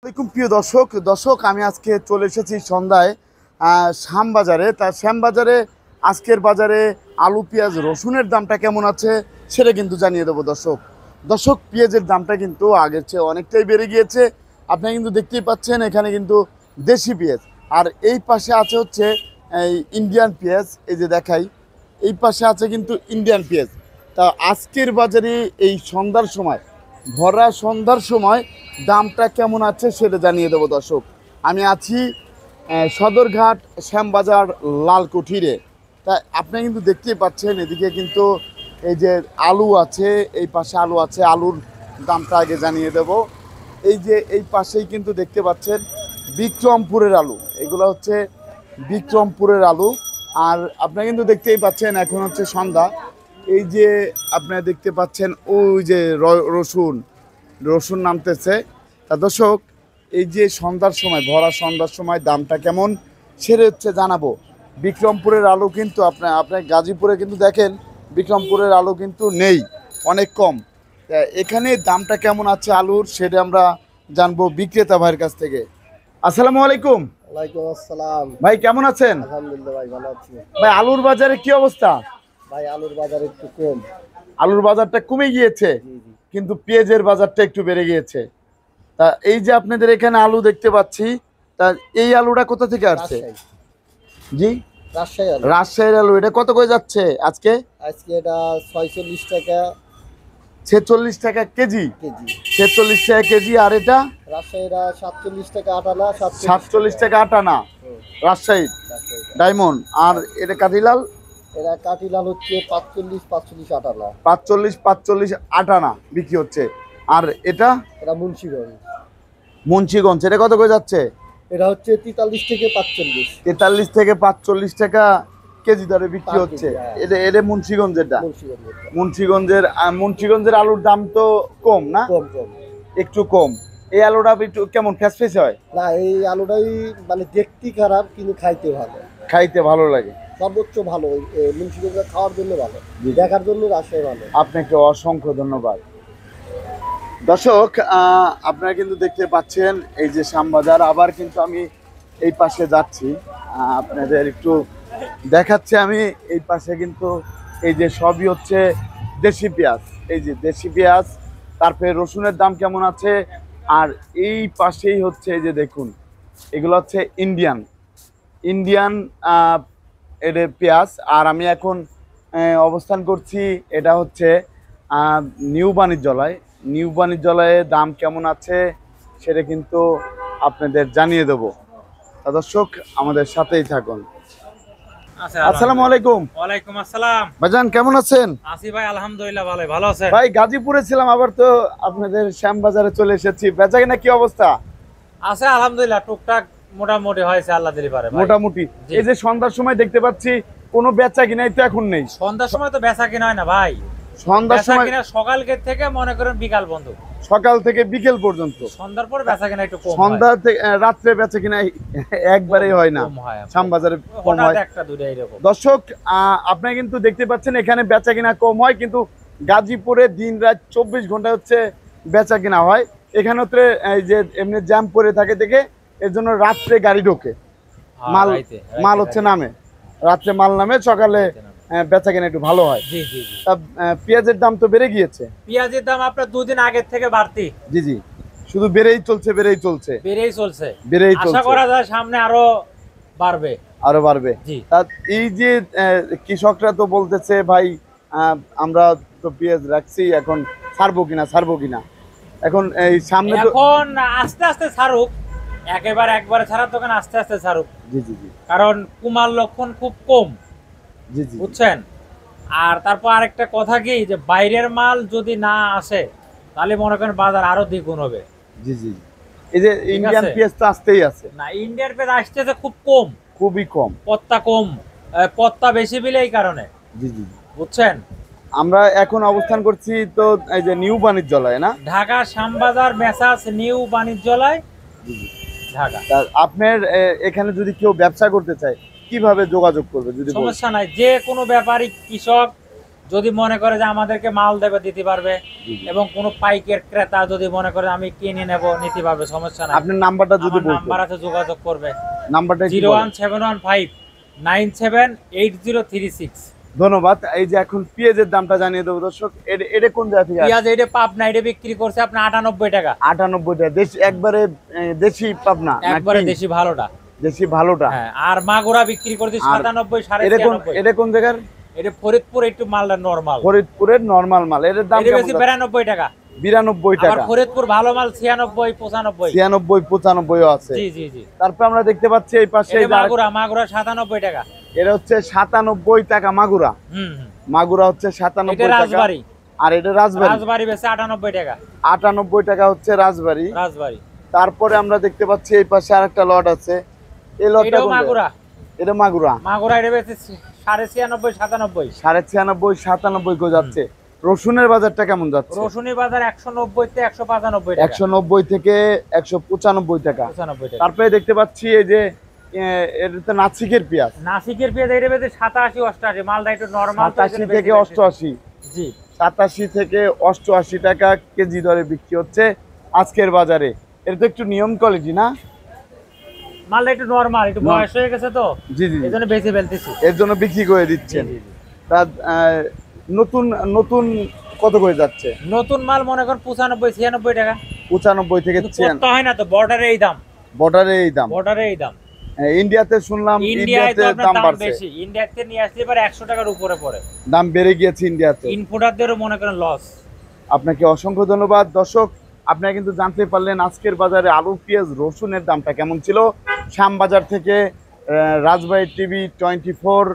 আসসালামাইকুম প্রিয় দর্শক আমি আজকে চলে এসেছি সন্ধ্যায় শ্যামবাজারে। তা শ্যামবাজারে আজকের বাজারে আলু পেঁয়াজ রসুনের দামটা কেমন আছে সেটা কিন্তু জানিয়ে দেবো। দর্শক পেঁয়াজের দামটা কিন্তু আগের চেয়ে অনেকটাই বেড়ে গিয়েছে। আপনি কিন্তু দেখতেই পাচ্ছেন এখানে কিন্তু দেশি পেঁয়াজ, আর এই পাশে আছে হচ্ছে এই ইন্ডিয়ান পেঁয়াজ। এই যে দেখাই, এই পাশে আছে কিন্তু ইন্ডিয়ান পেঁয়াজ। তা আজকের বাজারে এই সন্ধ্যার সময়, ভরা সন্ধ্যার সময় দামটা কেমন আছে সেটা জানিয়ে দেবো। দর্শক আমি আছি সদরঘাট শ্যামবাজার লালকুঠিরে। তা আপনি কিন্তু দেখতেই পাচ্ছেন এদিকে কিন্তু এই যে আলু আছে, এই পাশে আলু আছে। আলুর দামটা আগে জানিয়ে দেব। এই যে এই পাশেই কিন্তু দেখতে পাচ্ছেন বিক্রমপুরের আলু, এগুলো হচ্ছে বিক্রমপুরের আলু। আর আপনারা কিন্তু দেখতেই পাচ্ছেন এখন হচ্ছে সন্ধ্যা। এই যে আপনারা দেখতে পাচ্ছেন ওই যে রসুন নামতেছে। তা দর্শক এই যে সন্ধ্যার সময়, ভরা সন্ধ্যার সময় দামটা কেমন সেটা হচ্ছে জানাবো। বিক্রমপুরের আলু কিন্তু আপনার গাজীপুরে কিন্তু দেখেন বিক্রমপুরের আলু কিন্তু নেই, অনেক কম। এখানে দামটা কেমন আছে আলুর সেটা আমরা জানবো বিক্রেতা ভাইয়ের কাছ থেকে। আসসালামু আলাইকুম। ওয়ালাইকুম আসসালাম। ভাই কেমন আছেন? আলহামদুলিল্লাহ ভাই, ভালো আছি। ভাই আলুর বাজারে কি অবস্থা? ভাই আলুর বাজার একটু কম। আলুর বাজারটা কমে গিয়েছে, কিন্তু পেঁয়াজের বাজারটা একটু বেড়ে গিয়েছে। তা এই যে আপনাদের এখানে আলু দেখতে পাচ্ছি, তা এই আলুটা কোথা থেকে আসছে? জি, রাজশাহী আলু। রাজশাহীর আলু। এটা কত করে যাচ্ছে আজকে? আজকে এটা 46 টাকা 46 টাকা কেজি। কেজি। 46 টাকা কেজি। আর এটা রাজশাহীরা 47 টাকা আটানা, 47 টাকা আটানা রাজশাহী ডায়মন্ড। আর এটা কাঠিলাল, এরা কাটিলাল হচ্ছে 45 আটানা। 45 আটানা বিক্রি হচ্ছে। আর এটা এটা মুন্সিগঞ্জ, এটা কত করে যাচ্ছে? এটা হচ্ছে 43 থেকে 45। 43 থেকে 45 টাকা কেজি দরে বিক্রি হচ্ছে। এটা মুন্সিগঞ্জেরটা। মুন্সিগঞ্জের আলুর দাম তো কম না? কম, একটু কম। এই আলুটা একটু কেমন ফ্যাসফেস হয় না? এই আলুটাই মানে দেখতে খারাপ কিন্তু খাইতে ভালো। খাইতে ভালো লাগে, সর্বোচ্চ ভালো। মুন্সিগঞ্জে খাওয়ার জন্য ভালো, দেখার জন্য রাজশাহী ভালো। আপনাকে অসংখ্য ধন্যবাদ। দর্শক আপনারা কিন্তু দেখতে পাচ্ছেন এই যে শ্যামবাজার। আবার কিন্তু আমি এই পাশে যাচ্ছি, আপনাদের একটু দেখাচ্ছে। আমি এই পাশে কিন্তু এই যে সবই হচ্ছে দেশি পেঁয়াজ। এই যে দেশি পেঁয়াজ, তারপরে রসুনের দাম কেমন আছে। আর এই পাশেই হচ্ছে এই যে দেখুন, এগুলো হচ্ছে ইন্ডিয়ান এর পেঁয়াজ। আর আমি এখন অবস্থান করছি, এটা হচ্ছে নিউ বাণিজ্যালয়ে দাম কেমন আছে সেটা কিন্তু আপনাদের জানিয়ে দেবো। দর্শক আমাদের সাথেই থাকুন। আসসালামু আলাইকুম। ওয়ালাইকুম আসসালাম। ভাইজান কেমন আছেন? আছি ভাই, আলহামদুলিল্লাহ ভালো আছেন? ভাই গাজীপুরে ছিলাম, আবার তো আপনাদের শ্যামবাজারে চলে এসেছি। বেচা কিনা কি অবস্থা? আছে আলহামদুলিল্লাহ, টুকটাক মোটামুটি হয়েছে আল্লাহ দিলে পারে। মোটামুটি। এই যে সন্ধ্যার সময় দেখতে পাচ্ছি কোনো বেচা কিনাই তো এখন নেই। সন্ধ্যার সময় তো বেচা কিনা হয় না ভাই। সন্ধ্যার সময় কিনা সকাল থেকে মনে করেন বিকাল বন্ধ, সকাল থেকে বিকেল পর্যন্ত। সন্ধ্যার পর বেচা কিনা একটু কম। সন্ধ্যা থেকে রাত্রে বেচা কিনা একবারেই হয় না শ্যামবাজারে, কম হয় একটা দুইটা এরকম। দর্শক আপনারা কিন্তু দেখতে পাচ্ছেন এখানে বেচা কিনা কম হয়, কিন্তু গাজীপুরে দিন রাত 24 ঘন্টা হচ্ছে বেচা কিনা হয়। এখানে হচ্ছে এই যে এমনি জ্যাম পড়ে থাকে দেখে এর জন্য রাত্রে গাড়ি ঢোকে, মাল হচ্ছে নামে, রাত্রে মাল নামে, সকালে বেচা কিনা একটু ভালো হয়। পেঁয়াজের দাম তো বেড়ে গিয়েছে। পেঁয়াজের দাম আপনার দুদিন আগের থেকে বাড়তি। জি, শুধু বেড়েই চলছে। আশা করা যায় সামনে আরো বাড়বে। এই যে কৃষকরা তো বলতেছে ভাই আমরা তো পেঁয়াজ রাখছি, এখন ছাড়বো কিনা। এখন এই সামনে এখন আস্তে আস্তে ছাড়ুক, একবারে ছাড়ার দোকান আস্তে আস্তে ছাড়ুক। জি, কারণ কুমার লক্ষণ খুব কম, বুঝছেন। আর তারপর আরেকটা কথা কি, যে বাইরের মাল যদি না আসে তাহলে মনে করেন বাজার আরো দ্বিগুণ হবে। এই যে ইন্ডিয়ান পেঁয়াজ তো আসতেই আছে না, ইন্ডিয়ান পেঁয়াজ আসতেছে খুব কম, খুবই কম, পত্তা বেশি বিলে এই কারণে। বুঝছেন। আমরা এখন অবস্থান করছি তো এই যে নিউ বাণিজ্যালয়, না ঢাকা শ্যামবাজার মেসার্স নিউ বাণিজ্যালয় ঢাকা। আপনার এখানে যদি কেউ ব্যবসা করতে চায় কিভাবে যোগাযোগ করবে? যদি সমস্যা নাই, যে কোনো ব্যাপারী কৃষক যদি মনে করে যে আমাদেরকে মাল দেবে দিতে পারবে, জি। এবং কোনো পাইকের ক্রেতা যদি মনে করে আমি কিনে নেব নিতে পারবে, সমস্যা নাই। আপনার নাম্বারটা যদি আমার বলতেন। নাম্বার আছে, যোগাযোগ করবে। নাম্বারটা কি বলেন? 01715978036। ধন্যবাদ। এই যে এখন পেঁয়াজের দামটা জানিয়ে দেবো দর্শক। এটা কোন জায়গা থেকে আসছে? পেঁয়াজ এটা পাবনা, এটা বিক্রি করছে আপনার 98 টাকা। 98 টাকা। দেশি একবারে দেশি পাবনা একবারে নাকি? দেশি ভালোটা। দেশি ভালোটা। হ্যাঁ, আর মাগুরা বিক্রি করছে 97, এটা কোন জায়গার? এটা ফরিদপুর, একটু মালটা নরমাল। ফরিদপুরের নরমাল মাল। এর দাম এটা কেমন বেশি যাচ্ছে? 92 টাকা। 92 আর টাকা। ফরিদপুর ভালো মাল 96, 95। 96, 95 আছে। জি জি জি। তারপর আমরা দেখতে পাচ্ছি এই পাশে এটা মাগুরা 97 টাকা। এটা হচ্ছে 97 টাকা মাগুরা। হুম হুম। মাগুরা হচ্ছে 97 এটা টাকা। রাজবাড়ি। আর এটা রাজবাড়ি। রাজবাড়ি বেশি 98 টাকা। 98 টাকা হচ্ছে রাজবাড়ি। রাজবাড়ি। তারপরে আমরা দেখতে পাচ্ছি এই পাশে আরেকটা লট আছে। এই লটটা এটাও কোন জায়গায়? মাগুরা। এটা মাগুরা। মাগুরা এটা বেশি 96, 97। 96, 97 কো যাচ্ছে। রসুনের বাজারটা কেমন যাচ্ছে? রসুনের বাজার 190 থেকে 195 টাকা। 190 থেকে 195 টাকা। 95 টাকা। তারপরে দেখতে পাচ্ছি এই যে এটা তো নাসিকের পেঁয়াজ। নাসিকের পেঁয়াজ এটা বেশি 87, 88। মালটা একটু নরমাল। 87 থেকে 88। জি। 87 থেকে 88 টাকা কেজি দরে বিক্রি হচ্ছে আজকের বাজারে। এটা তো একটু নিয়ম কোয়ালিটি না? মালটা একটু নরমাল, একটু বয়স হয়ে গেছে তো, জি জি। এজন্য বেশি ফেলতেছি। এর জন্য বিক্রি করে দিচ্ছেন। তা নতুন নতুন কত করে যাচ্ছে? নতুন মাল মনে করেন 95, 96 টাকা। 95 থেকে কিন্তু করতে হয় না তো, বর্ডারে এই দাম। বর্ডারে এই দাম। বর্ডারে এই দাম। ইন্ডিয়াতে শুনলাম ইন্ডিয়ায় তো ইন্ডিয়াতে আপনার দাম দাম বাড়ছে। বেশি। ইন্ডিয়াতে নিয়ে আসলে এবার 100 টাকার উপরে পড়ে। দাম বেড়ে গিয়েছে ইন্ডিয়াতে। ইনপুটারদেরও মনে করেন লস। আপনাকে অসংখ্য ধন্যবাদ। দর্শক, আপনারা কিন্তু জানতে পারলেন আজকের বাজারে আলু, পেঁয়াজ, রসুনের দামটা কেমন ছিল। শ্যামবাজার থেকে রাজবাড়ী টিভি 24